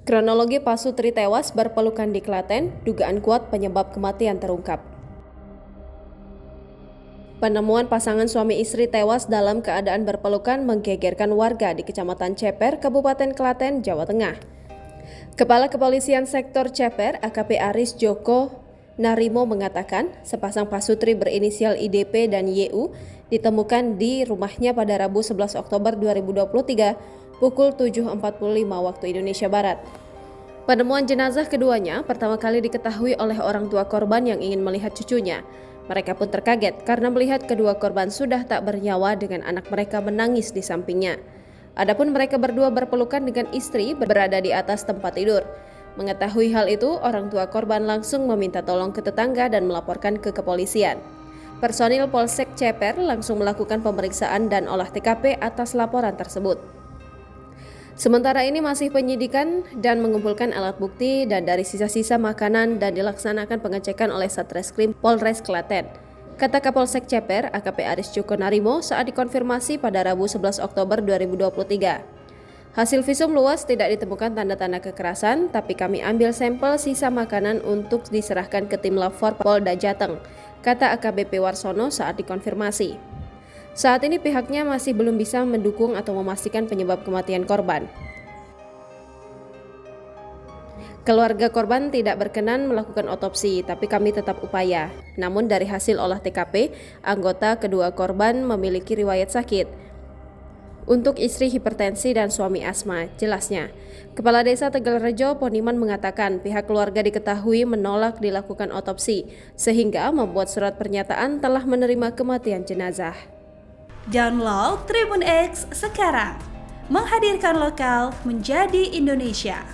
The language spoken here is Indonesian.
Kronologi Pasutri tewas berpelukan di Klaten, dugaan kuat penyebab kematian terungkap. Penemuan pasangan suami istri tewas dalam keadaan berpelukan menggegerkan warga di Kecamatan Ceper, Kabupaten Klaten, Jawa Tengah. Kepala Kepolisian Sektor Ceper, AKP Aris Joko Narimo mengatakan, sepasang pasutri berinisial IDP dan YU ditemukan di rumahnya pada Rabu 11 Oktober 2023 pukul 7.45 waktu Indonesia Barat. Penemuan jenazah keduanya pertama kali diketahui oleh orang tua korban yang ingin melihat cucunya. Mereka pun terkaget karena melihat kedua korban sudah tak bernyawa dengan anak mereka menangis di sampingnya. Adapun mereka berdua berpelukan dengan istri berada di atas tempat tidur. Mengetahui hal itu, orang tua korban langsung meminta tolong ke tetangga dan melaporkan ke kepolisian. Personil Polsek Ceper langsung melakukan pemeriksaan dan olah TKP atas laporan tersebut. Sementara ini masih penyidikan dan mengumpulkan alat bukti dan dari sisa-sisa makanan dan dilaksanakan pengecekan oleh Satreskrim Polres Klaten. Kata Kapolsek Ceper, AKP Aris Joko Narimo saat dikonfirmasi pada Rabu 11 Oktober 2023. Hasil visum luas tidak ditemukan tanda-tanda kekerasan, tapi kami ambil sampel sisa makanan untuk diserahkan ke tim Lapor Polda Jateng, kata AKBP Warsono saat dikonfirmasi. Saat ini pihaknya masih belum bisa mendukung atau memastikan penyebab kematian korban. Keluarga korban tidak berkenan melakukan otopsi, tapi kami tetap upaya. Namun dari hasil olah TKP, anggota kedua korban memiliki riwayat sakit. Untuk istri hipertensi dan suami asma, jelasnya. Kepala Desa Tegalrejo Poniman mengatakan pihak keluarga diketahui menolak dilakukan otopsi, sehingga membuat surat pernyataan telah menerima kematian jenazah. Download Tribun X sekarang, menghadirkan lokal menjadi Indonesia.